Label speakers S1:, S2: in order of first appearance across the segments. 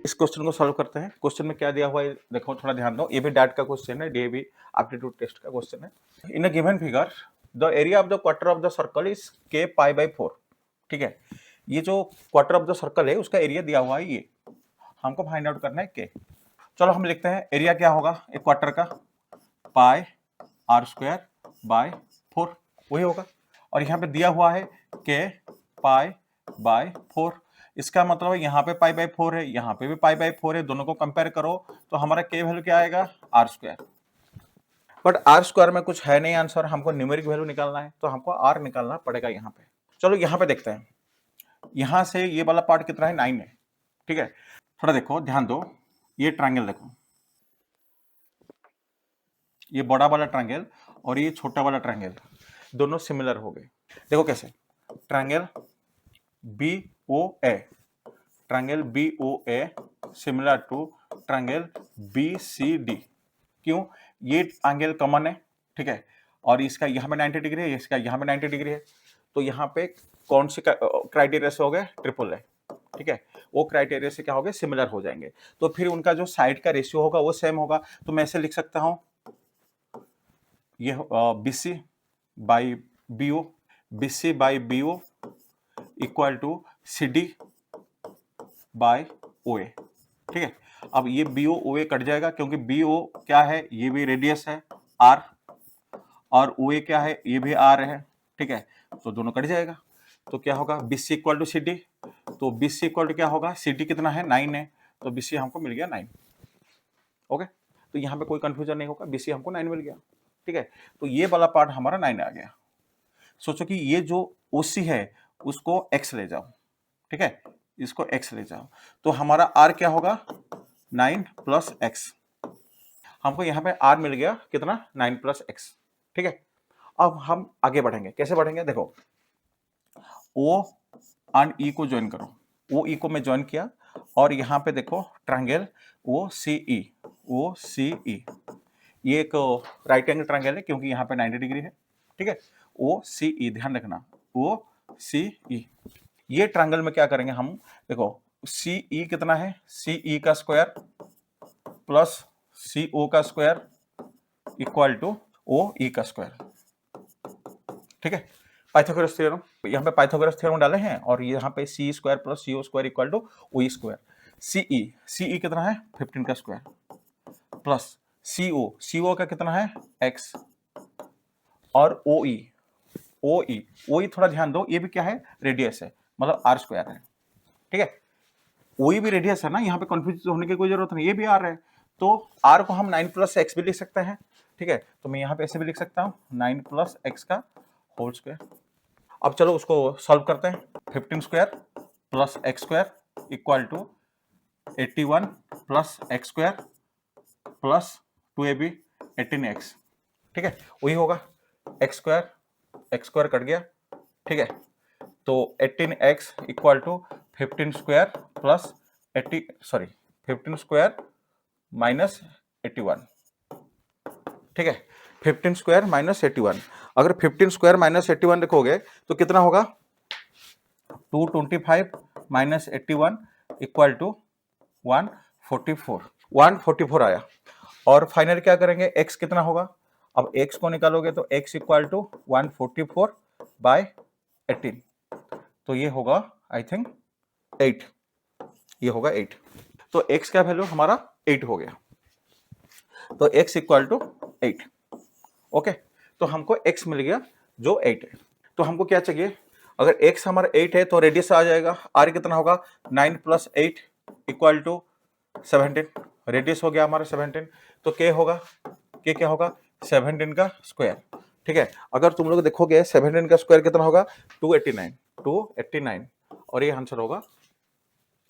S1: इस क्वेश्चन को सॉल्व करते हैं। क्वेश्चन में क्या दिया हुआ है देखो, थोड़ा ध्यान दो। ये भी डैट का क्वेश्चन है, ये भी एप्टीट्यूड टेस्ट का क्वेश्चन है। In a given figure the area of the quarter of the circle is k pi by 4। ठीक है, ये जो क्वार्टर ऑफ द सर्कल है उसका एरिया दिया हुआ है, ये हमको फाइंड आउट करना है k। चलो हम लिखते हैं एरिया क्या होगा एक क्वार्टर का, पाई आर स्क्वायर बाय 4 वही होगा। और यहाँ पे दिया हुआ है k पाई बाय 4। इसका मतलब है यहाँ पे पाई बाई 4 है, यहाँ पे भी पाई बाई 4 है, दोनों को कंपेयर करो तो हमारा k वैल्यू क्या आएगा r square. But r square में कुछ है नहीं आंसर, हमको न्यूमेरिक वैल्यू निकालना है तो हमको आर निकालना पड़ेगा यहाँ पे। चलो यहाँ पे देखते हैं, यहाँ से ये वाला पार्ट कितना है 9 है। ठीक है, थोड़ा देखो ध्यान दो, ये ट्रायंगल देखो, ये बड़ा वाला ट्रायंगल और ये छोटा वाला ट्रायंगल दोनों सिमिलर हो गए। देखो कैसे, triangle B O A, triangle B O A similar to triangle B C D. क्यों, ये एंगल कॉमन है। ठीक है, और इसका यहाँ पे 90 डिग्री है, इसका यहाँ पे 90 डिग्री है, तो यहाँ पे कौन से क्राइटेरिया से हो गए ट्रिपल है। ठीक है, वो क्राइटेरिया से क्या हो गए सिमिलर हो जाएंगे, तो फिर उनका जो साइड का रेशियो होगा वो सेम होगा। तो मैं ऐसे लिख सकता हूं, ये BC by BO, BC by BO equal to CD by OA। ठीक है, अब ये BO OA कट जाएगा क्योंकि BO क्या है, ये भी रेडियस है R, और OA क्या है, ये भी R है। ठीक है, तो दोनों कट जाएगा, तो क्या होगा BC इक्वल टू CD। तो BC इक्वल टू क्या होगा, CD कितना है 9 है, तो BC हमको मिल गया 9। ओके, तो यहाँ पे कोई कंफ्यूजन नहीं होगा, BC हमको 9 मिल गया। ठीक है, तो ये वाला पार्ट हमारा 9 आ गया। सोचो कि ये जो OC है उसको x ले जाओ। ठीक है, इसको x ले जाओ, तो हमारा r क्या होगा 9 प्लस x। हमको यहाँ पे r मिल गया कितना 9 प्लस x। ठीक है, अब हम आगे बढ़ेंगे, कैसे बढ़ेंगे देखो, O एंड E को ज्वाइन करो, O E को मैं ज्वाइन किया, और यहाँ पे देखो ट्रायंगल OCE, OCE ये एक राइट एंगल ट्रायंगल है क्योंकि यहाँ पे 90 डिग्री है। ठीक है, OCE ध्यान रखना, OCE ये ट्रायंगल में क्या करेंगे हम, देखो CE कितना है, CE का स्क्वायर प्लस CO का स्क्वायर इक्वल टू OE का स्क्वायर। ठीक है, पाइथागोरस थ्योरम, यहाँ पे पाइथागोरस थ्योरम डाले हैं, और यहाँ पे C square plus CO square equal to OE square. CE कितना है 15 का स्क्वायर प्लस CO का कितना है x, और OE थोड़ा ध्यान दो, ये भी क्या है रेडियस है, मतलब R स्क्वायर है। ठीक है, OE भी रेडियस है ना, यहाँ पे कंफ्यूज होने की कोई जरूरत नहीं, ये भी R है, तो R को हम 9 प्लस x भी लिख सकते हैं। ठीक है, तो मैं यहाँ पे ऐसे भी लिख सकता हूँ 9 प्लस x का होल स्क्वायर। अब चलो उसको सॉल्व करते हैं, 15 square plus x square equal to 81 plus x square plus 2ab 18x। ठीक है, वही होगा x स्क्वायर कट गया। ठीक है, तो 18x equal to 15 square plus 15 square minus 81। ठीक है, 15 स्क्वायर माइनस 81, अगर 15 स्क्वायर माइनस 81 लिखोगे तो कितना होगा 225 माइनस 81 इक्वल टू 144 आया। और फाइनल क्या करेंगे, x कितना होगा, अब x को निकालोगे तो x इक्वल टू 144 बाय 18, तो ये होगा आई थिंक 8, ये होगा 8। तो x का वैल्यू हमारा 8 हो गया, तो x इक्वल टू 8। ओके, तो हमको x मिल गया जो 8 है। तो हमको क्या चाहिए, अगर x हमारा 8 है तो रेडियस आ जाएगा, r कितना होगा 9 प्लस 8 इक्वल टू 17, रेडियस हो गया हमारा 17, तो k होगा, k क्या होगा 17 का स्क्वायर। ठीक है, अगर तुम लोग देखोगे 17 का स्क्वायर कितना होगा 289, और ये आंसर होगा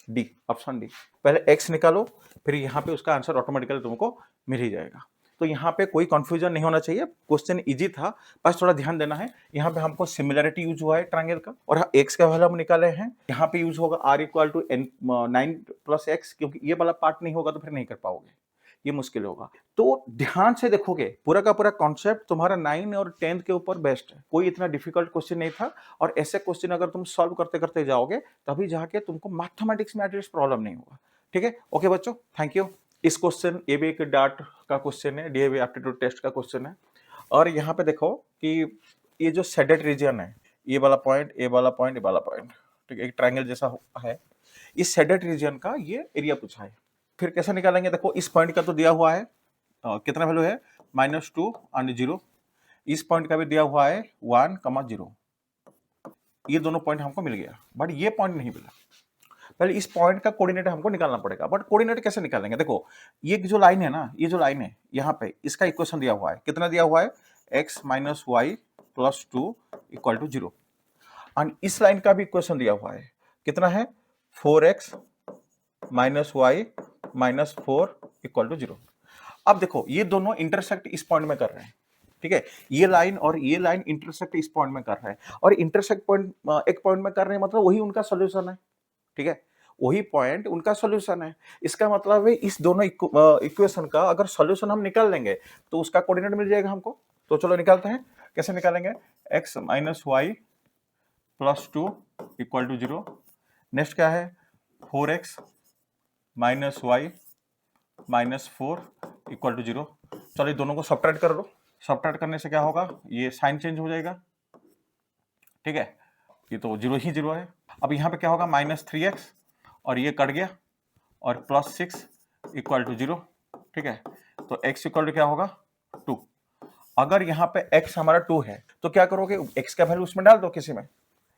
S1: डी, ऑप्शन डी। पहले x निकालो, फिर यहाँ पे उसका आंसर ऑटोमेटिकली तुमको मिल ही जाएगा। तो यहाँ पे कोई कंफ्यूजन नहीं होना चाहिए, क्वेश्चन इजी था, बस थोड़ा ध्यान देना है। यहाँ पे हमको सिमिलरिटी यूज हुआ है ट्रायंगल का, और x का वैल्यू हम निकाले हैं, यहाँ पे यूज होगा r equal to 9 plus x, क्योंकि ये वाला पार्ट नहीं होगा तो फिर नहीं कर पाओगे। ये मुश्किल होगा। तो ध्यान से देखोगे, पूरा का पूरा कॉन्सेप्ट तुम्हारा 9 और 10th के ऊपर बेस्ड है। कोई इतना डिफिकल्ट क्वेश्चन नहीं था, और ऐसे क्वेश्चन अगर तुम सॉल्व करते करते जाओगे तभी जाके तुमको मैथमेटिक्स में एटलीस्ट प्रॉब्लम नहीं होगा। ठीक है, ओके बच्चों, थैंक यू। इस क्वेश्चन ये भी एक डार्ट का क्वेश्चन है, डीएवी एप्टीट्यूड टेस्ट का क्वेश्चन है। और यहाँ पे देखो कि ये जो शेडेड रीजन है, ये वाला पॉइंट, ये वाला पॉइंट, ये वाला पॉइंट, ठीक है, एक ट्रायंगल जैसा है, इस शेडेड रीजन का ये एरिया पूछा है। फिर कैसे निकालेंगे? देखो इस पॉइंट का तो दिया हुआ है, कितना वैल्यू है, -2 और 0। इस पॉइंट का भी दिया हुआ है 1, 0। ये दोनों पॉइंट हमको मिल गया, बट ये पॉइंट नहीं मिला। पहले इस पॉइंट का कोऑर्डिनेट हमको निकालना पड़ेगा। बट कोऑर्डिनेट कैसे निकालेंगे? देखो ये जो लाइन है ना, ये जो लाइन है यहाँ पे, इसका इक्वेशन दिया हुआ है, कितना दिया हुआ है, x - y + 2 = 0। और इस लाइन का भी इक्वेशन दिया हुआ है, कितना है, 4x - y - 4 = 0। अब देखो ये दोनों इंटरसेक्ट इस पॉइंट में कर रहे हैं, ठीक है, ये लाइन और ये लाइन इंटरसेक्ट इस पॉइंट में कर रहे हैं, और इंटरसेक्ट पॉइंट एक पॉइंट में कर रहे हैं, मतलब वही उनका सोल्यूशन है। ठीक है, वही पॉइंट उनका सॉल्यूशन है। इसका मतलब है इस दोनों इक्वेशन का अगर सॉल्यूशन हम निकाल लेंगे तो उसका कोऑर्डिनेट मिल जाएगा हमको। तो चलो निकालते हैं, कैसे निकालेंगे, x - y + 2 = 0। नेक्स्ट क्या है, 4x - y - 4 = 0। चलो ये दोनों को सब्ट्रैक्ट कर लो। सब्ट्रैक्ट करने से क्या होगा, ये साइन चेंज हो जाएगा। ठीक है, ये तो 0 ही 0 है। अब यहाँ पे क्या होगा, -3x, और ये कट गया, और +6 = 0। ठीक है, तो x = क्या होगा, 2। अगर यहाँ पे x हमारा 2 है तो क्या करोगे, x का वैल्यू उसमें डाल दो, किसी में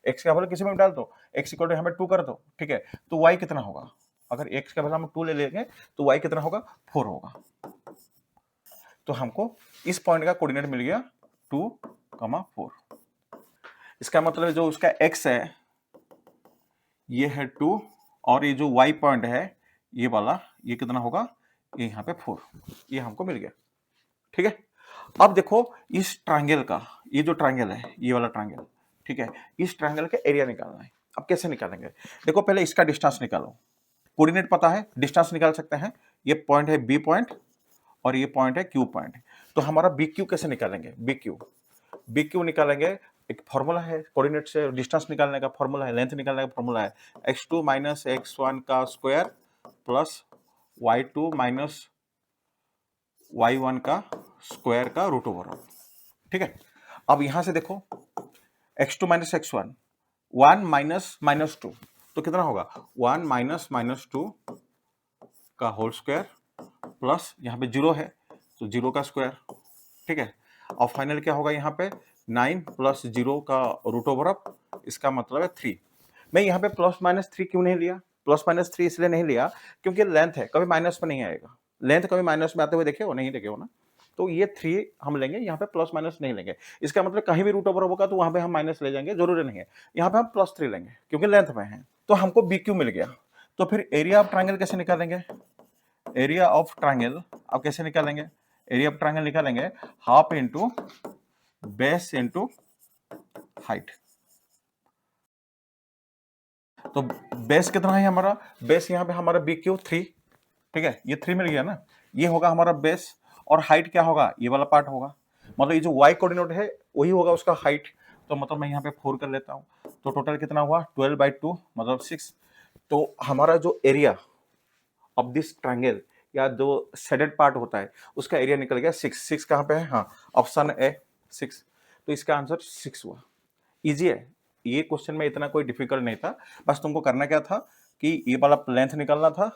S1: x का वैल्यू किसी में डाल दो, x = यहाँ पे 2 कर दो। ठीक है, तो y कितना होगा, अगर x का वैल्यू हम 2 ले लेंगे तो y कितना होगा, 4 होगा। तो हमको इस पॉइंट का कोऑर्डिनेट मिल गया 2, 4। इसका मतलब जो उसका x है ये है 2, और ये जो y पॉइंट है ये वाला, ये कितना होगा, ये यहाँ पे 4, ये हमको मिल गया। ठीक है, अब देखो इस ट्रायंगल का, ये जो ट्रायंगल है, ये वाला ट्रायंगल, ठीक है, इस ट्रायंगल का एरिया निकालना है। अब कैसे निकालेंगे, देखो पहले इसका डिस्टेंस निकालो। कोऑर्डिनेट पता है, डिस्टेंस निकाल सकते हैं। ये पॉइंट है बी पॉइंट, और ये पॉइंट है क्यू पॉइंट। तो हमारा बी क्यू कैसे निकालेंगे, बी क्यू निकालेंगे, एक फॉर्मूला है कोऑर्डिनेट से डिस्टेंस निकालने का, फॉर्मूला है, लेंथ निकालने का फॉर्मूला है, x2 - x1 का स्क्वायर प्लस y2 - y1 का स्क्वायर का रूट ओवर। ठीक है, अब यहां से देखो x2 - x1, 1 - -2, तो कितना होगा, 1 - -2 का होल स्क्वायर प्लस यहाँ पे 0 है तो 0 का स्क्वायर। ठीक है, और फाइनल क्या होगा, यहाँ पे 9 + 0 का रूट ओवर ऑफ, इसका मतलब है 3। मैं यहाँ पे +-3 क्यों नहीं लिया, +-3 इसलिए नहीं लिया क्योंकि लेंथ है, कभी माइनस में नहीं आएगा। लेंथ कभी माइनस में आते हुए देखे हो, नहीं देखे हो ना, तो ये 3 हम लेंगे, यहाँ पे प्लस-माइनस नहीं लेंगे। इसका मतलब कहीं भी रूट ओवर होगा तो वहां पे हम माइनस ले जाएंगे, जरूरी नहीं है। यहाँ पे हम +3 लेंगे क्योंकि लेंथ में है। तो हमको बी क्यू मिल गया। तो फिर एरिया ऑफ ट्रायंगल कैसे निकालेंगे, एरिया ऑफ ट्रायंगल अब कैसे निकालेंगे, एरिया ऑफ ट्रायंगल निकालेंगे half into base into height. तो बेस कितना है हमारा, बेस यहाँ पे हमारा बी क्यू 3। ठीक है, ये 3 मिल गया ना, ये होगा हमारा बेस, और हाइट क्या होगा, ये वाला पार्ट होगा, मतलब ये जो y कोऑर्डिनेट है वही होगा उसका हाइट। तो मतलब मैं यहाँ पे 4 कर लेता हूँ, तो टोटल कितना हुआ, 12/2 मतलब 6। तो हमारा जो एरिया ऑफ दिस ट्रायंगल या जो शेडेड पार्ट होता है उसका एरिया निकल गया 6। 6 कहाँ पे है, हाँ ऑप्शन ए 6। तो इसका आंसर 6 हुआ। इजी है, ये क्वेश्चन में इतना कोई डिफिकल्ट नहीं था। बस तुमको करना क्या था कि ये वाला लेंथ निकालना था,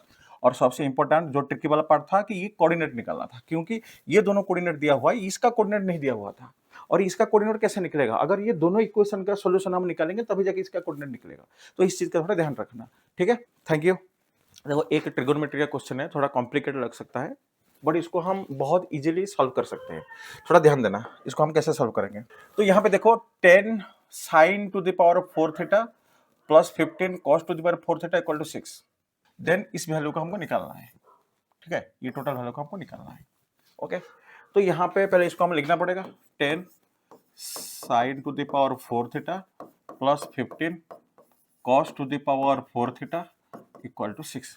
S1: और सबसे इंपॉर्टेंट जो ट्रिकी वाला पार्ट था कि ये कोऑर्डिनेट निकालना था, क्योंकि ये दोनों कोऑर्डिनेट दिया हुआ है, इसका कोऑर्डिनेट नहीं दिया हुआ था। और इसका कोऑर्डिनेट कैसे निकलेगा, अगर ये दोनों इक्वेशन का सॉल्यूशन हम निकालेंगे तभी जाके इसका कोऑर्डिनेट निकलेगा। तो इस चीज का थोड़ा ध्यान रखना। ठीक है, थैंक यू। देखो एक ट्रिगोनोमेट्री का क्वेश्चन है, थोड़ा कॉम्प्लिकेटेड लग सकता है, बट इसको हम बहुत इजीली सॉल्व कर सकते हैं। थोड़ा ध्यान देना, इसको हम कैसे सॉल्व करेंगे। तो यहाँ पे देखो 10 sin to the power of 4 theta plus 15 cos to the power 4 theta equal to 6। Then इस वैल्यू को हमको निकालना है। ठीक है, ये टोटल वैल्यू को हमको निकालना है। ओके, तो यहाँ पे पहले इसको हमें लिखना पड़ेगा 10 sin to the power 4 theta plus 15 cos to the power 4 theta equal to 6।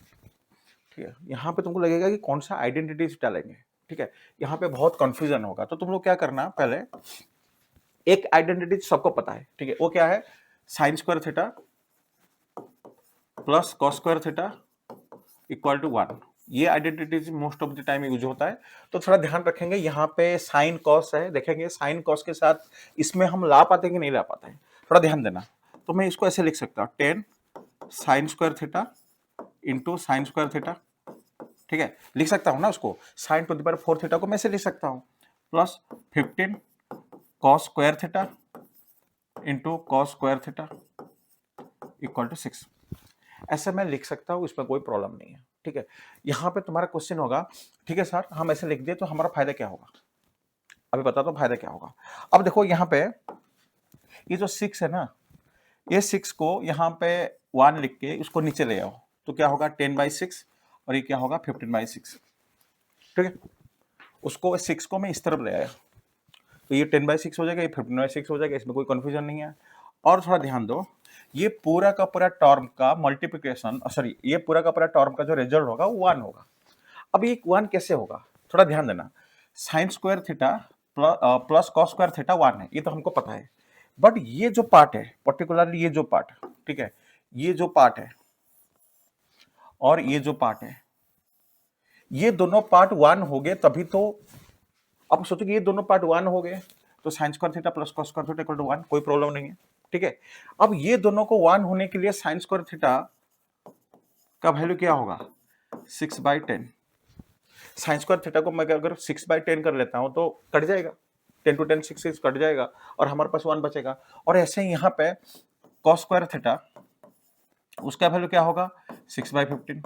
S1: ठीक है, यहाँ पे तुमको लगेगा कि कौन सा आइडेंटिटीज डालेंगे, ठीक है, यहाँ पे बहुत कंफ्यूजन होगा। तो तुम लोग क्या करना, पहले एक आइडेंटिटी सबको पता है, ठीक है, वो क्या है, sine square theta plus cos square theta equal to 1। ये identities most of the time use होता है। तो थोड़ा ध्यान रखेंगे, यहाँ पे साइन कॉस है, देखेंगे साइन कॉस के साथ इसमें हम ला पाते हैं कि नहीं ला पाते हैं, थोड़ा ध्यान देना। तो मैं इसको ऐसे लिख सकता हूँ, 10 sine square theta into sine square theta, ठीक है, लिख सकता हूँ ना उसको, sine to the power 4 theta को मैं ऐसे लिख सकता हूँ, plus 15 cos square theta into cos square theta equal to 6। ऐसे मैं लिख सकता हूँ, इसमें कोई प्रॉब्लम नहीं है, ठीक है। यहाँ पे तुम्हारा क्वेश्चन होगा, ठीक है सर हम ऐसे लिख दिए तो हमारा फायदा क्या होगा, अभी बता दो फायदा क्या होगा। अब देखो यहाँ पे ये जो 6 है ना, ये 6 को यहाँ पे 1 लिख के इसको नीचे ले आओ, तो क्या होगा 10/6 और ये क्या होगा 15/6, ठीक है। उसको 6 को मैं इस तरफ ले आया, तो ये 10/6 हो जाएगा, ये 15/6 हो जाएगा, इसमें कोई कंफ्यूजन नहीं है। और थोड़ा ध्यान दो, ये पूरा का पूरा टर्म का मल्टीप्लिकेशन, सॉरी ये पूरा का पूरा टर्म का जो रिजल्ट होगा वो 1 होगा। अब ये 1 कैसे होगा, थोड़ा ध्यान देना, sign square theta plus cos square theta 1 है, ये तो हमको पता है। बट ये जो पार्ट है, पर्टिकुलरली ये जो पार्ट, ठीक है, ये जो पार्ट है और ये जो पार्ट है, ये दोनों पार्ट 1 हो गए तभी तो। अब सोचो कि ये दोनों पार्ट 1 हो गए तो sine square theta plus cos square theta equal to 1, कोई प्रॉब्लम नहीं है, ठीक है। अब ये दोनों को 1 होने के लिए साइन स्क्वायर थीटा का वैल्यू क्या होगा 6/10। साइन स्क्वायर थीटा को मैं अगर 6/10 कर लेता हूं तो कट जाएगा, 10 to 10 6 कट जाएगा और हमारे पास 1 बचेगा। और ऐसे ही यहाँ पे कॉस स्क्वायर थीटा, उसका वैल्यू क्या होगा 6/15,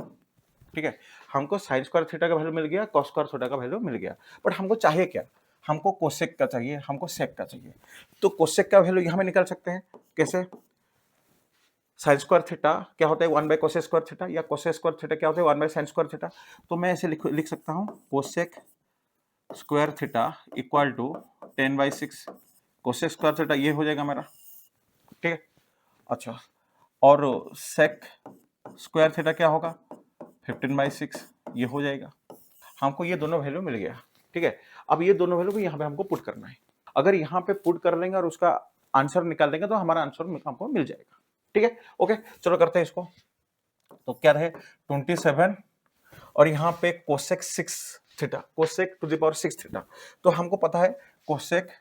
S1: ठीक है। हमको साइन स्क्वायर थीटा का वैल्यू मिल गया, कॉस स्क्वायर थीटा का वैल्यू मिल गया, बट हमको चाहिए क्या, हमको कोसेक का चाहिए, हमको सेक का चाहिए। तो कोसेक का वैल्यू यहाँ में निकाल सकते हैं, कैसे, साइन स्क्वायर थीटा क्या होता है 1/कोसेक स्क्वायर थीटा, या कोसेक स्क्वायर थीटा क्या होता है 1/साइन स्क्वायर थीटा। तो मैं ऐसे लिख सकता हूँ cosec square theta equal to 10/6, cosec square theta ये हो जाएगा मेरा, ठीक है। अच्छा, और सेक स्क्वायर थीटा क्या होगा 15/6, ये हो जाएगा। हमको ये दोनों वैल्यू मिल गया, ठीक है। अब ये दोनों वैल्यू को यहाँ पे हमको पुट करना है। अगर यहाँ पे पुट कर लेंगे और उसका आंसर निकाल देंगे तो हमारा आंसर हमको मिल जाएगा, ठीक है। ओके, चलो करते हैं इसको। तो क्या रहे 27 और यहाँ पे cosec 6 theta, cosec to the power 6 theta. तो हमको पता है कोसेक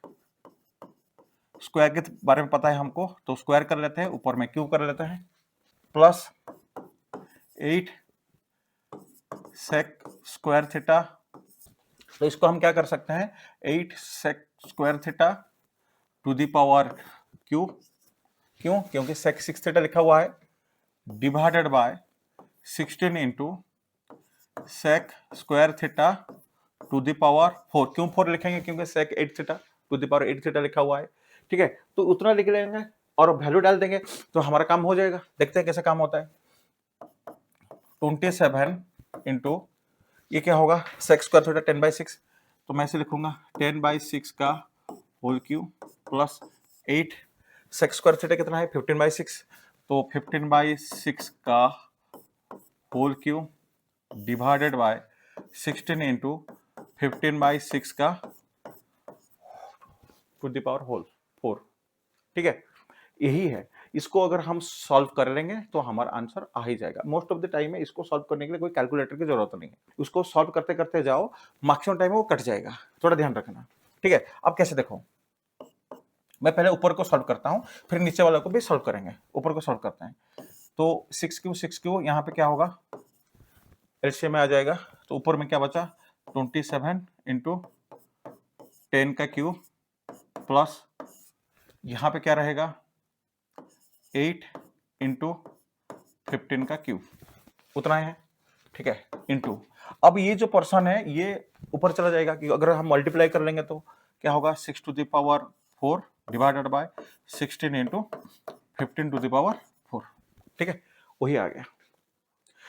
S1: स्क्वायर के बारे में पता है हमको, तो स्क्वायर कर लेते हैं, ऊपर में क्यूब कर लेते हैं, प्लस 8 सेक स्क्वायर थीटा। तो इसको हम क्या कर सकते हैं 8 sec square theta to the power cube, क्यों, क्योंकि सेक 6 थीटा लिखा हुआ है, divided by 16 into sec square theta to the power 4। क्यों 4 लिखेंगे, क्योंकि sec 8 theta to the power 8 theta लिखा हुआ है, ठीक है। तो उतना लिख लेंगे और वैल्यू डाल देंगे तो हमारा काम हो जाएगा। देखते हैं कैसे काम होता है। 27 इंटू ये क्या होगा सेक स्क्वायर थीटा 10/6, तो मैं इसे लिखूंगा 10/6 का whole cube plus 8 sec square theta कितना है 15/6, तो 15/6 का whole cube divided by 16 into 15/6 का टू द पावर होल 4, ठीक है। यही है, इसको अगर हम सॉल्व कर लेंगे तो हमारा आंसर आ ही जाएगा। मोस्ट ऑफ द टाइम में इसको सॉल्व करने के लिए कोई कैलकुलेटर की जरूरत नहीं है, उसको सॉल्व करते करते जाओ, मैक्सिमम टाइम में वो कट जाएगा, थोड़ा ध्यान रखना, ठीक है। अब कैसे देखो, मैं पहले ऊपर को सॉल्व करता हूं, फिर नीचे वाला को भी सॉल्व करेंगे। ऊपर को सॉल्व करते हैं तो 6 यहाँ पे क्या होगा एलसीएम में आ जाएगा, तो ऊपर में क्या बचा 27 इंटू 10 का क्यूब प्लस यहाँ पे क्या रहेगा 8 इंटू 15 का क्यूब, उतना है, ठीक है, इंटू। अब ये जो पर्सन है ये ऊपर चला जाएगा, कि अगर हम मल्टीप्लाई कर लेंगे तो क्या होगा 6 to the power 4 divided by 16 into 15 to the power 4, ठीक है, वही आ गया।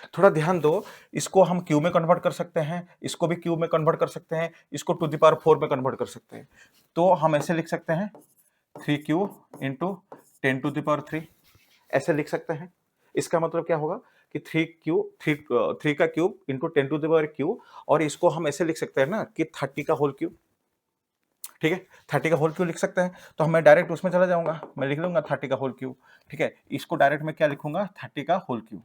S1: थोड़ा ध्यान दो, इसको हम क्यू में कन्वर्ट कर सकते हैं, इसको भी क्यू में कन्वर्ट कर सकते हैं, इसको टू द पावर 4 में कन्वर्ट कर सकते हैं। तो हम ऐसे लिख सकते हैं 3 cube into 10 to the power 3, ऐसे लिख सकते हैं। इसका मतलब क्या होगा कि 3 का cube into 10 to the power cube, और इसको हम ऐसे लिख सकते हैं ना कि 30 का होल क्यूब। ठीक है, 30 का होल क्यूब लिख सकते हैं, तो मैं डायरेक्ट उसमें चला जाऊंगा, मैं लिख लूंगा 30 का होल क्यूब। ठीक है, इसको डायरेक्ट मैं क्या लिखूंगा, 30 का होल क्यूब,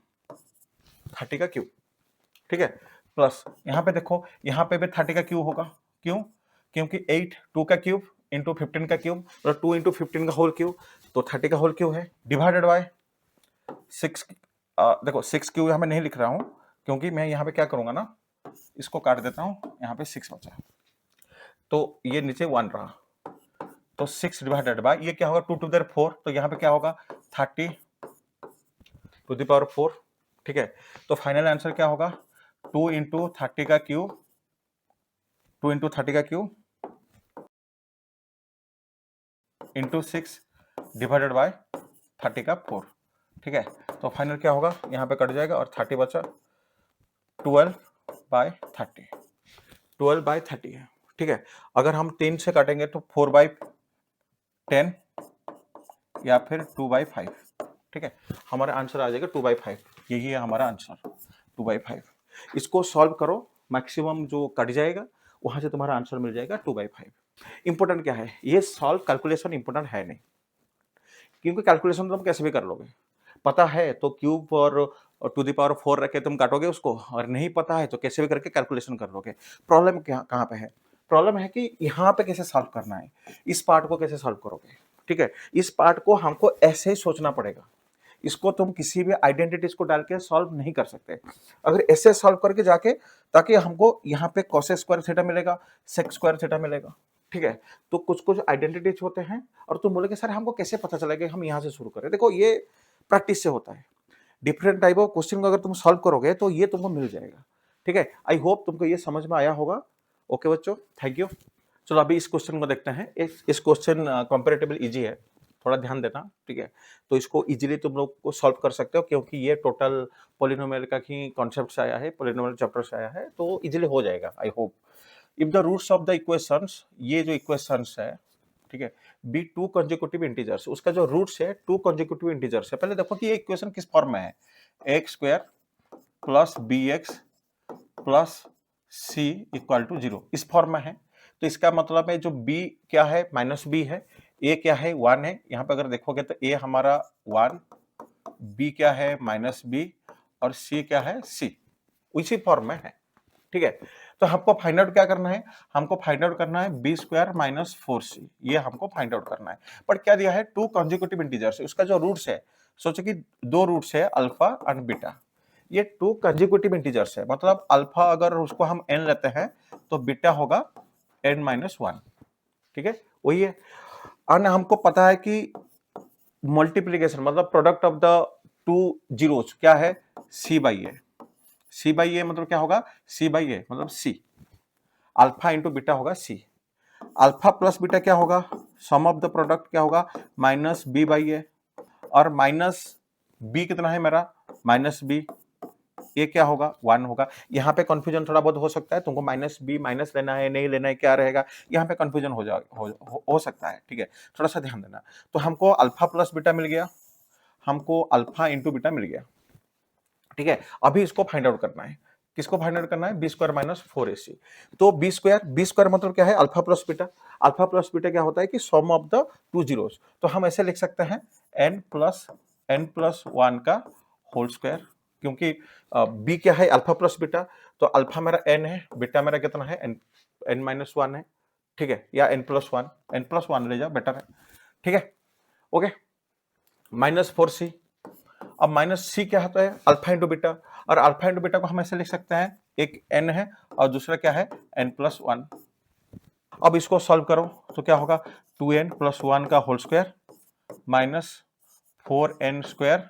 S1: 30 का क्यूब। ठीक है, प्लस यहाँ पे देखो, यहाँ पे भी 30 का क्यूब होगा। क्यों? क्योंकि 8 2 का क्यूब इंटू 15 का क्यूब, मतलब 2 इंटू 15 का होल क्यूब, तो 30 का होल क्यूब है, डिवाइडेड बाय 6। देखो 6 क्यूब यहाँ मैं नहीं लिख रहा हूँ, क्योंकि मैं यहाँ पे क्या करूंगा ना, इसको काट देता हूँ, यहाँ पे 6 बचा, तो ये नीचे 1 रहा, तो 6 डिवाइडेड बाय ये क्या होगा, 2 टू द 4, तो यहाँ पे क्या होगा 30 टू द पावर 4। ठीक है, तो फाइनल आंसर क्या होगा, 2 इंटू 30 का क्यूब, 2 इंटू 30 का क्यूब इंटू 6 डिवाइडेड बाय 30 का 4। ठीक है, तो फाइनल क्या होगा, यहाँ पे कट जाएगा और 30 बचा, 12 बाय 30, 12 बाय 30 है। ठीक है, अगर हम 3 से काटेंगे तो 4 बाय 10 या फिर 2 बाय 5। ठीक है, हमारा आंसर आ जाएगा 2 बाय 5, यही है हमारा आंसर, 2 बाय 5। इसको सॉल्व करो, मैक्सिमम जो कट जाएगा वहां से तुम्हारा आंसर मिल जाएगा 2 बाय 5। इंपॉर्टेंट क्या है, ये सॉल्व कैलकुलेशन इंपॉर्टेंट है नहीं, क्योंकि कैलकुलेशन तुम कैसे भी कर लोगे, पता है तो क्यूब और टू द पावर 4 रख के तुम काटोगे उसको, और नहीं पता है तो कैसे भी करके कैलकुलेशन कर लोगे। प्रॉब्लम क्या कहाँ पे है, प्रॉब्लम है कि यहाँ पे कैसे सॉल्व करना है, इस पार्ट को कैसे सॉल्व करोगे। ठीक है, इस पार्ट को हमको ऐसे ही सोचना पड़ेगा, इसको तुम किसी भी आइडेंटिटीज को डाल के सॉल्व नहीं कर सकते। अगर ऐसे सॉल्व करके जाके, ताकि हमको यहाँ पे cos स्क्वायर थीटा मिलेगा, sec स्क्वायर थीटा मिलेगा। ठीक है, तो कुछ कुछ आइडेंटिटीज होते हैं, और तुम बोलोगे सर हमको कैसे पता चलेगा, हम यहाँ से शुरू करें। देखो ये प्रैक्टिस से होता है, डिफरेंट टाइप ऑफ क्वेश्चन को अगर तुम सॉल्व करोगे तो ये तुमको मिल जाएगा। ठीक है, आई होप तुमको ये समझ में आया होगा। ओके बच्चों, थैंक यू। चलो अभी इस क्वेश्चन को देखते हैं। इस क्वेश्चन कंपैरेटिवली इजी है, थोड़ा ध्यान देना। ठीक है, तो इसको इजीली तुम लोग को सॉल्व कर सकते हो, क्योंकि ये टोटल पॉलिनोमियल का ही कॉन्सेप्ट से आया है, पॉलिनोमियल चैप्टर से आया है, तो इजीली हो जाएगा I hope. If the roots of the equations, ये जो इक्वेशंस है, ठीक है, बी टू कंसेक्यूटिव इंटीजर्स, उसका जो रूट्स है 2 कंसेक्यूटिव इंटीजर्स है। पहले देखो कि ये इक्वेशन किस फॉर्म में है, x square plus b x plus c equal to 0, इस फॉर्म में है। तो इसका मतलब है जो b क्या है, माइनस बी है, a क्या है 1 है। यहाँ पे अगर देखोगे तो a हमारा 1, b क्या है माइनस बी, और c क्या है c, उसी फॉर्म में है। ठीक है, तो हमको फाइंड आउट क्या करना है, हमको फाइंड आउट करना है बी स्क्वायर माइनस 4c, ये हमको फाइंड आउट करना है। पर क्या दिया है, 2 कंसेक्यूटिव इंटीजर्स, उसका जो रूट्स है, सोचो कि 2 रूट्स है अल्फा एंड बीटा, ये 2 कंसेक्यूटिव इंटीजर्स है, मतलब अल्फा अगर उसको हम n लेते हैं तो बीटा होगा n माइनस 1। ठीक है, वही है। और हमको पता है कि मल्टीप्लीकेशन मतलब प्रोडक्ट ऑफ द 2 जीरोस क्या है, c by a, c by a मतलब क्या होगा, c बाई ए मतलब c, अल्फा इंटू बीटा होगा c, अल्फा प्लस बीटा क्या होगा, सम ऑफ द प्रोडक्ट क्या होगा, माइनस बी बाई ए, और माइनस बी कितना है मेरा, माइनस बी, ये क्या होगा 1 होगा। यहाँ पे कंफ्यूजन थोड़ा बहुत हो सकता है, तुमको माइनस बी माइनस लेना है नहीं लेना है क्या रहेगा, यहाँ पे कंफ्यूजन हो सकता है। ठीक है, थोड़ा सा ध्यान देना। तो हमको अल्फा प्लस बीटा मिल गया, हमको अल्फा इंटू बीटा मिल गया। ठीक है, अभी इसको फाइंड आउट करना है, किसको फाइंड आउट करना है, बी स्क्वायर माइनस 4ac। तो बी स्क्वायर मतलब क्या है, alpha plus beta, alpha plus beta क्या होता है कि सम ऑफ द 2 जीरोस, तो हम ऐसे लिख सकते हैं n प्लस 1 का होल स्क्वायर, क्योंकि बी क्या है अल्फा प्लस बीटा, तो अल्फा मेरा n है, बीटा मेरा कितना है n माइनस 1 है। ठीक है, या n प्लस 1 ले जाओ बेटर है। ठीक है, ओके, माइनस 4c। अब माइनस सी क्या होता है, अल्फा इंटू बीटा, और अल्फा इंटू बीटा को हम ऐसे लिख सकते हैं, एक n है और दूसरा क्या है n प्लस 1। अब इसको सॉल्व करो तो क्या होगा, 2n प्लस 1 का whole square minus 4n square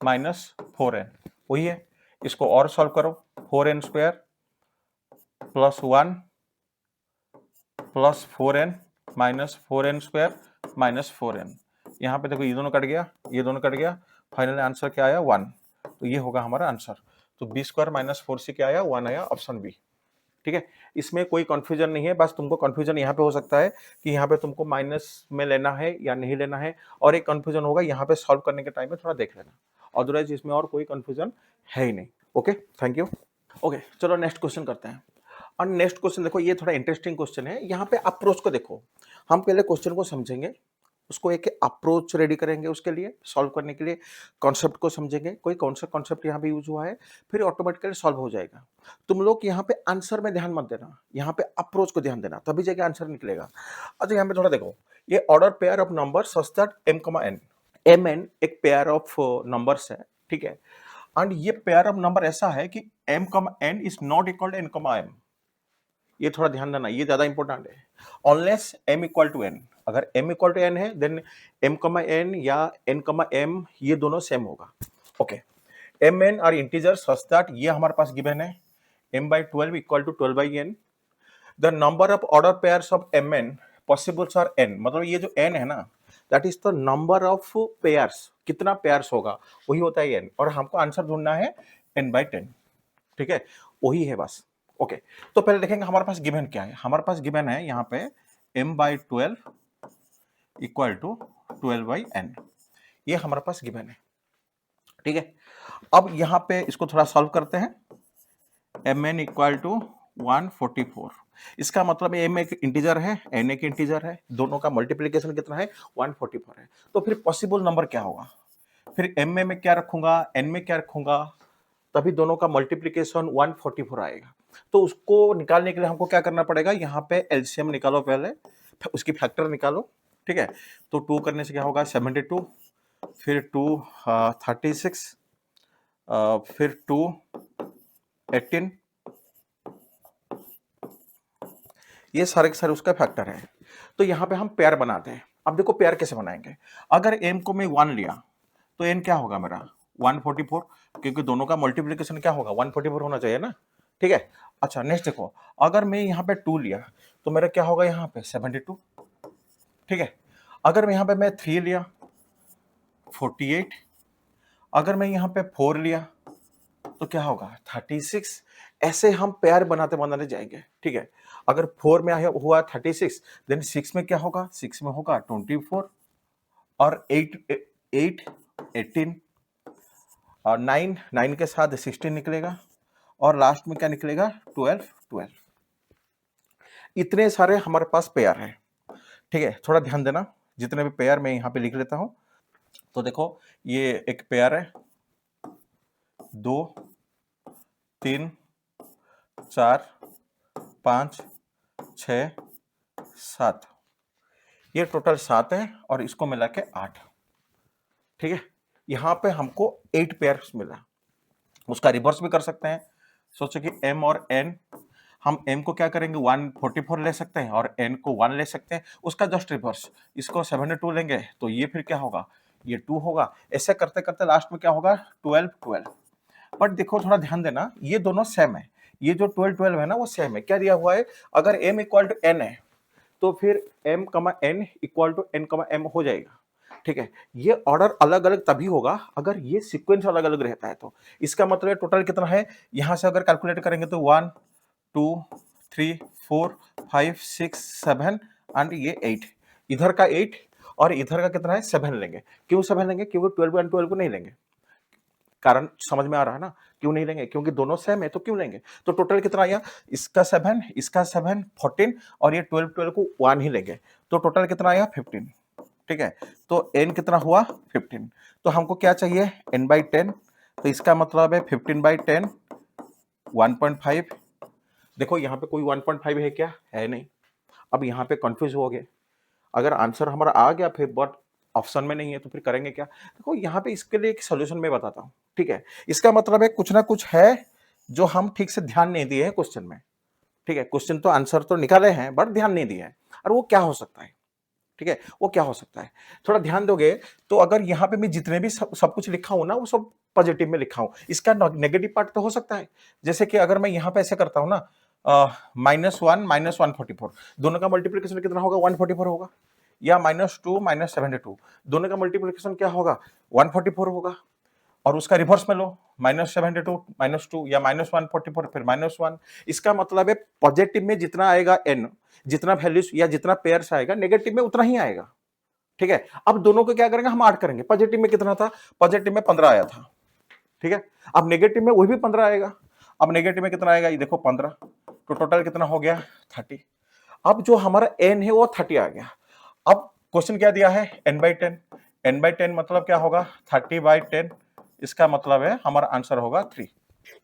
S1: minus 4n, वही है। इसको और सॉल्व करो, 4n square plus 1 plus 4n minus 4n square minus 4n, यहाँ पे देखो ये दोनों कट गया, ये दोनों कट गया, फाइनल आंसर क्या आया 1, तो ये होगा हमारा आंसर। तो बी स्क्वायर माइनस 4c क्या आया, 1 आया, ऑप्शन बी। ठीक है, इसमें कोई कंफ्यूजन नहीं है, बस तुमको कंफ्यूजन यहाँ पे हो सकता है कि यहाँ पे तुमको माइनस में लेना है या नहीं लेना है, और एक कंफ्यूजन होगा यहाँ पे सॉल्व करने के टाइम में, थोड़ा देख लेना। अदरवाइज इसमें और कोई कंफ्यूजन है ही नहीं। Okay, thank you. ओके, चलो नेक्स्ट क्वेश्चन करते हैं। और नेक्स्ट क्वेश्चन देखो, ये थोड़ा इंटरेस्टिंग क्वेश्चन है। यहाँ पे अप्रोच को देखो, हम पहले क्वेश्चन को समझेंगे, उसको एक अप्रोच रेडी करेंगे, उसके लिए सॉल्व करने के लिए कॉन्सेप्ट को समझेंगे, कोई कौन सा कॉन्सेप्ट यहाँ पे यूज हुआ है, फिर ऑटोमेटिकली सॉल्व हो जाएगा। तुम लोग यहाँ पे आंसर में ध्यान मत देना, यहाँ पे अप्रोच को ध्यान देना, तभी जाके आंसर निकलेगा। अच्छा, यहाँ पे थोड़ा देखो, ये order pair of number such that m, mn एक पेयर ऑफ नंबर्स है, ठीक है। एंड ये पेयर ऑफ नंबर ऐसा है कि m, n is not equal to n, m। ये थोड़ा ध्यान देना, ये ज्यादा इंपॉर्टेंट है। Unless m equal to n, अगर m इक्वल टू n है देन m, n या n, m ये दोनों सेम होगा। Okay, mn are integer such that, ये हमारे पास गिवन है m/12 equal to 12/n। The number of order pairs of mn possibles are n, मतलब ये जो n है ना, that is the number of pairs, कितना पेयर्स होगा वही होता है n, और हमको आंसर ढूंढना है n/10, ठीक है, वही है बस। ओके, तो पहले देखेंगे हमारे पास गिवन क्या है। हमारे पास गिवन है यहाँ पे m/12 इक्वल टू 12/n, ये हमारे पास गिवन है, ठीक है। अब यहाँ पे इसको थोड़ा सॉल्व करते हैं। mn इक्वल टू 144, इसका मतलब m एक इंटीजर है, n एक इंटीजर है, दोनों का मल्टीप्लीकेशन कितना है 144 है। तो फिर पॉसिबल नंबर क्या होगा, फिर m में क्या रखूंगा, n में क्या रखूंगा, तभी दोनों का मल्टीप्लीकेशन 144 आएगा। तो उसको निकालने के लिए हमको क्या करना पड़ेगा, यहाँ पे एलसीएम निकालो, पहले उसकी फैक्टर निकालो, ठीक है। तो 2 करने से क्या होगा 72, फिर 2 36, फिर 2 18, ये सारे के सारे उसका फैक्टर है। तो यहाँ पे हम पेयर बनाते हैं। अब देखो पेयर कैसे बनाएंगे, अगर m को मैं 1 लिया तो n क्या होगा मेरा 144, क्योंकि दोनों का मल्टीप्लिकेशन क्या होगा 144 होना चाहिए ना, ठीक है। अच्छा, नेक्स्ट देखो, अगर मैं यहाँ पे 2 लिया तो मेरा क्या होगा यहाँ पे 72, ठीक है। अगर मैं यहाँ पे मैं 3 लिया 48, अगर मैं यहाँ पे 4 लिया तो क्या होगा 36। ऐसे हम पेयर बनाते बनाते जाएंगे, ठीक है। अगर 4 में हुआ 36, देन 6 में क्या होगा, 6 में होगा 24, और 8 18, और 9 के साथ 16 निकलेगा, और लास्ट में क्या निकलेगा 12। इतने सारे हमारे पास पेयर हैं, ठीक है। थोड़ा ध्यान देना, जितने भी पेयर मैं यहाँ पे लिख लेता हूँ। तो देखो, ये एक पेयर है 2 3 4 5 6 7, ये टोटल 7 है, और इसको मिला के 8, ठीक है। यहाँ पे हमको 8 पेयर्स मिला। उसका रिवर्स भी कर सकते हैं। सोचो कि m और n, हम m को क्या करेंगे 144 ले सकते हैं, और n को 1 ले सकते हैं, उसका जस्ट रिवर्स। इसको 72 लेंगे तो ये फिर क्या होगा, ये 2 होगा। ऐसे करते करते लास्ट में क्या होगा 12। बट देखो, थोड़ा ध्यान देना, ये दोनों सेम है, ये जो 12 है ना वो सेम है। क्या दिया हुआ है, अगर m इक्वल टू n है तो फिर m, n equal to n, m हो जाएगा, ठीक है। ये ऑर्डर अलग अलग तभी होगा अगर ये सीक्वेंस अलग अलग रहता है। तो इसका मतलब टोटल कितना है, यहां से अगर कैलकुलेट करेंगे तो 1 2 3 4 5 6 7 एंड ये 8, इधर का 8 और इधर का कितना है 7 लेंगे। क्यों 7 लेंगे, क्योंकि 12 एंड 12 को नहीं लेंगे। कारण समझ में आ रहा है ना, क्यों नहीं लेंगे, क्योंकि दोनों सेम है तो क्यों लेंगे। तो टोटल कितना आया, इसका 7, इसका 7 14, और ये 12 को 1 ही लेंगे, तो टोटल कितना आया 15, ठीक है। तो n कितना हुआ 15। तो हमको क्या चाहिए n/10, तो इसका मतलब है 15/10 1.5। देखो यहाँ पे कोई 1.5 है क्या, है नहीं। अब यहाँ पे कंफ्यूज हो गए, अगर आंसर हमारा आ गया फिर बट ऑप्शन में नहीं है तो फिर करेंगे क्या। देखो यहाँ पे इसके लिए एक सोल्यूशन मैं बताता हूँ, ठीक है। इसका मतलब है कुछ ना कुछ है जो हम ठीक से ध्यान नहीं दिए हैं क्वेश्चन में, ठीक है। क्वेश्चन तो आंसर तो निकाले हैं बट ध्यान नहीं दिया है, और वो क्या हो सकता है, ठीक है, वो क्या हो सकता है। थोड़ा ध्यान दोगे तो अगर यहाँ पे मैं जितने भी सब कुछ लिखा हूं ना वो सब पॉजिटिव में लिखा हूं, इसका नेगेटिव पार्ट तो हो सकता है। जैसे कि अगर मैं यहाँ पे ऐसे करता हूं ना -1 -144, दोनों का मल्टीप्लीकेशन कितना होगा 144 होगा, या -2 -72, दोनों का मल्टीप्लीकेशन क्या होगा 144 होगा। और उसका रिवर्स में लो, -72 -2 या -144 फिर -1। इसका मतलब है पॉजिटिव में जितना आएगा n, जितना वैल्यूज या जितना पेयर्स आएगा, नेगेटिव में उतना ही आएगा, ठीक है, अब दोनों को क्या करेंगे, हम 8 करेंगे। पॉजिटिव में कितना था, पॉजिटिव में 15 आया था, ठीक है। अब नेगेटिव में वही भी 15 आएगा। अब नेगेटिव में कितना आएगा, ये देखो 15, तो टोटल कितना हो गया 30। अब जो हमारा n है वो 30 आ गया। अब क्वेश्चन क्या दिया है, n/10, n/10 मतलब क्या होगा 30/10, इसका मतलब है हमारा आंसर होगा 3।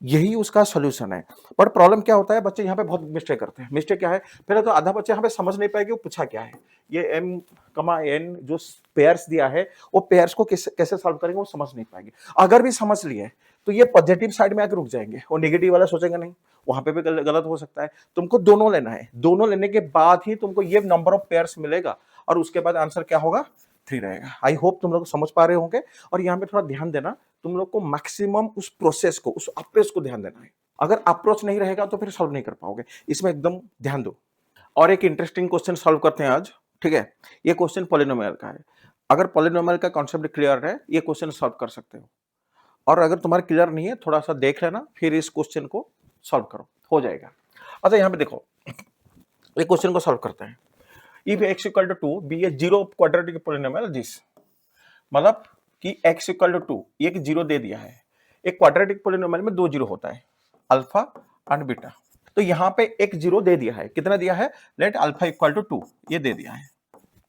S1: यही उसका सोल्यूशन है। बट प्रॉब्लम क्या होता है, बच्चे यहाँ पे बहुत मिस्टेक करते हैं। मिस्टेक क्या है, पहले तो आधा बच्चे यहाँ पे समझ नहीं पाएंगे वो पूछा क्या है। ये m, n जो पेयर्स दिया है वो पेयर्स को कैसे सॉल्व करेंगे वो समझ नहीं पाएंगे। अगर भी समझ लिए तो ये पॉजिटिव साइड में आकर रुक जाएंगे, वो नेगेटिव वाला सोचेंगे नहीं, वहां पे भी गलत हो सकता है। तुमको दोनों लेना है, दोनों लेने के बाद ही तुमको ये नंबर ऑफ पेयर्स मिलेगा और उसके बाद आंसर क्या होगा 3 रहेगा। आई होप तुम लोग समझ पा रहे होंगे। और यहाँ पे थोड़ा ध्यान देना, तुम लोग को मैक्सिमम उस प्रोसेस को, उस अप्रोच को ध्यान देना है। अगर अप्रोच नहीं रहेगा तो फिर सॉल्व नहीं कर पाओगे, इसमें एकदम ध्यान दो। और एक इंटरेस्टिंग क्वेश्चन सॉल्व करते हैं आज, ठीक है। ये क्वेश्चन पॉलिनोमियल का है। अगर पॉलिनोमियल का कॉन्सेप्ट क्लियर है, ये क्वेश्चन सॉल्व कर सकते हो। और अगर तुम्हारा क्लियर नहीं है, थोड़ा सा देख लेना, फिर इस क्वेश्चन को सॉल्व करो, हो जाएगा। अच्छा यहाँ पे देखो, ये क्वेश्चन को सॉल्व करते हैं। If x equal to 2 be a zero quadratic polynomial this, मतलब कि x इक्वल टू 2, एक जीरो दे दिया है। एक क्वाड्रेटिक पॉलिनोमियल में 2 जीरो होता है, अल्फा एंड बीटा। तो यहाँ पे एक जीरो दे दिया है, कितना दिया है, लेट अल्फा इक्वल टू 2, ये दे दिया है,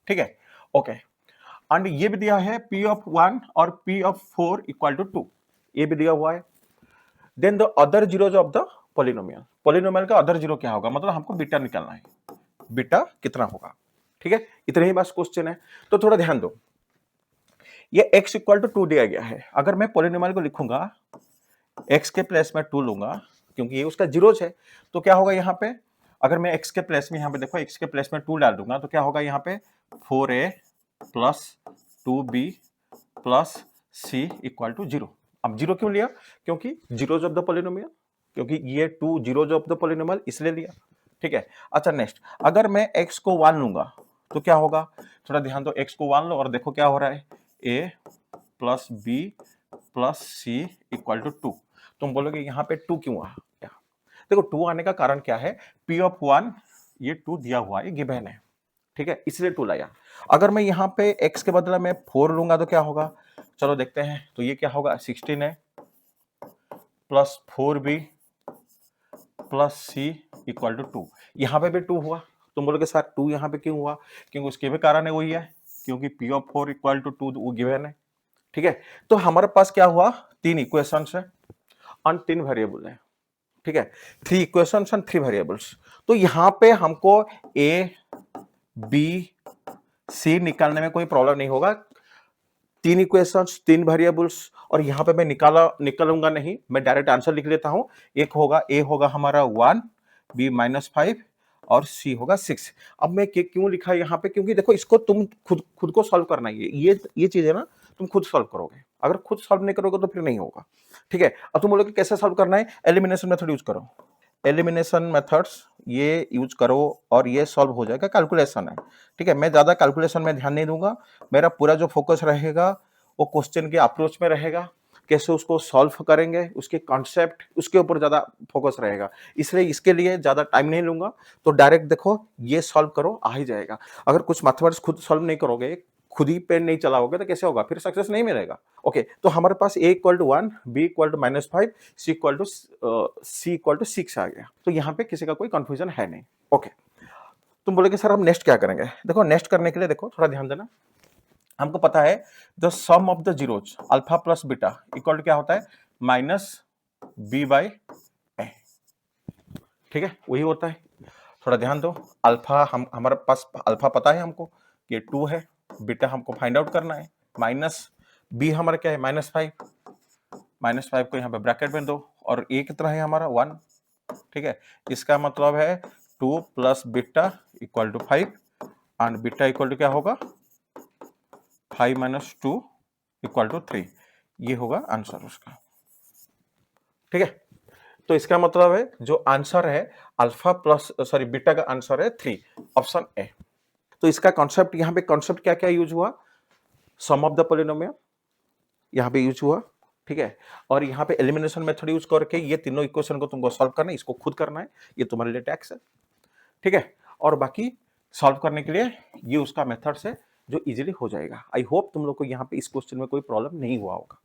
S1: ठीक है, ओके। एंड ये भी दिया है p ऑफ 1 और p ऑफ 4 इक्वल टू 2, ये भी दिया हुआ है। Then the other zeros of the polynomial, polynomial का अदर जीरो क्या होगा, मतलब हमको बीटा निकालना है, बीटा कितना होगा, ठीक है। इतने ही बस क्वेश्चन है। तो थोड़ा ध्यान दो, ये x इक्वल टू 2 दिया गया है। अगर मैं पॉलिनोमियल को लिखूंगा, x के प्लेस में 2 लूंगा, क्योंकि ये उसका जीरोज है, तो क्या होगा यहाँ पे, अगर मैं x के प्लेस में, यहाँ पे देखो x के प्लेस में 2 डाल दूंगा, तो क्या होगा यहाँ पे 4a plus 2b plus c equal to 0। अब 0 क्यों लिया, क्योंकि जीरोज ऑफ द पॉलिनोमियल, क्योंकि ये 2 जीरोज ऑफ द पॉलिनोमियल इसलिए लिया, ठीक है। अच्छा नेक्स्ट, अगर मैं x को 1 लूंगा तो क्या होगा, थोड़ा ध्यान दो, x को 1 लो और देखो क्या हो रहा है, a plus b plus c equal to 2। तुम बोलोगे यहाँ पे 2 क्यों आ गया, देखो 2 आने का कारण क्या है, p ऑफ 1 ये 2 दिया हुआ है, गिवन है, ठीक है, इसलिए 2 लाया। अगर मैं यहाँ पे x के बदले में 4 लूंगा तो क्या होगा, चलो देखते हैं। तो ये क्या होगा 16 है plus 4b plus c equal to 2, यहाँ पे भी 2 हुआ। तुम बोलोगे सर 2 यहाँ पे क्यों हुआ, क्योंकि उसके भी कारण है वही है, क्योंकि p ऑफ 4 इक्वल टू 2 वो गिवन है, ठीक है। तो हमारे पास क्या हुआ, 3 इक्वेशंस है और 3 वेरिएबल है, ठीक है, 3 इक्वेशंस एंड 3 वेरिएबल्स। तो यहाँ पे हमको a b c निकालने में कोई प्रॉब्लम नहीं होगा। 3 इक्वेशंस, 3 वेरिएबल्स, और यहाँ पे मैं निकालूंगा नहीं, मैं डायरेक्ट आंसर लिख लेता हूं। एक होगा, a होगा हमारा 1, b -5 और c होगा 6। अब मैं क्यों लिखा है यहाँ पे, क्योंकि देखो इसको तुम खुद को सॉल्व करना है। ये चीज है ना, तुम खुद सॉल्व करोगे, अगर खुद सॉल्व नहीं करोगे तो फिर नहीं होगा, ठीक है। अब तुम बोलोगे कैसे सॉल्व करना है, एलिमिनेशन मेथड यूज करो, एलिमिनेशन मेथड्स ये यूज करो और ये सॉल्व हो जाएगा। कैलकुलेशन है, ठीक है, मैं ज्यादा कैलकुलेशन में ध्यान नहीं दूंगा, मेरा पूरा जो फोकस रहेगा वो क्वेश्चन के अप्रोच में रहेगा, कैसे उसको सॉल्व करेंगे, उसके कॉन्सेप्ट, उसके ऊपर ज्यादा फोकस रहेगा। इसलिए इसके लिए ज्यादा टाइम नहीं लूंगा, तो डायरेक्ट देखो ये सॉल्व करो, आ ही जाएगा। अगर कुछ मैथमेटिक्स खुद सॉल्व नहीं करोगे, खुद ही पेन नहीं चलाओगे तो कैसे होगा, फिर सक्सेस नहीं मिलेगा। ओके, तो हमारे पास a equal to 1, b equal to -5, c equal to 6 आ गया। तो यहाँ पे किसी का कोई कंफ्यूजन है नहीं। ओके, तुम बोलोगे सर हम नेक्स्ट क्या करेंगे, देखो नेक्स्ट करने के लिए देखो थोड़ा ध्यान देना। हमको पता है the sum of the zeros alpha plus beta equal to क्या होता है, -b/a, ठीक है, वही होता है। थोड़ा ध्यान दो, अल्फा हमारे पास अल्फा पता है हमको, ये 2 है, बीटा हमको फाइंड आउट करना है, माइनस बी हमारा क्या है -5, -5 को यहाँ पे ब्रैकेट में दो, और ए कितना है हमारा 1, ठीक है। इसका मतलब है 2 plus beta equal to 5 and beta equal to क्या होगा 5 - 2 इक्वल टू 3, ये होगा आंसर उसका, ठीक है। तो इसका मतलब है जो आंसर है अल्फा प्लस बीटा का आंसर है 3, ऑप्शन ए। तो इसका कॉन्सेप्ट, यहाँ पे कॉन्सेप्ट क्या क्या यूज हुआ, सम ऑफ द पॉलिनोमियल यहाँ पे यूज हुआ, ठीक है। और यहाँ पे एलिमिनेशन मेथड यूज करके ये तीनों इक्वेशन को तुमको सॉल्व करना है, इसको खुद करना है, ये तुम्हारे लिए टैक्स है, ठीक है। और बाकी सॉल्व करने के लिए ये उसका मेथड्स है, जो इजीली हो जाएगा। आई होप तुम लोग को यहाँ पे इस क्वेश्चन में कोई प्रॉब्लम नहीं हुआ होगा।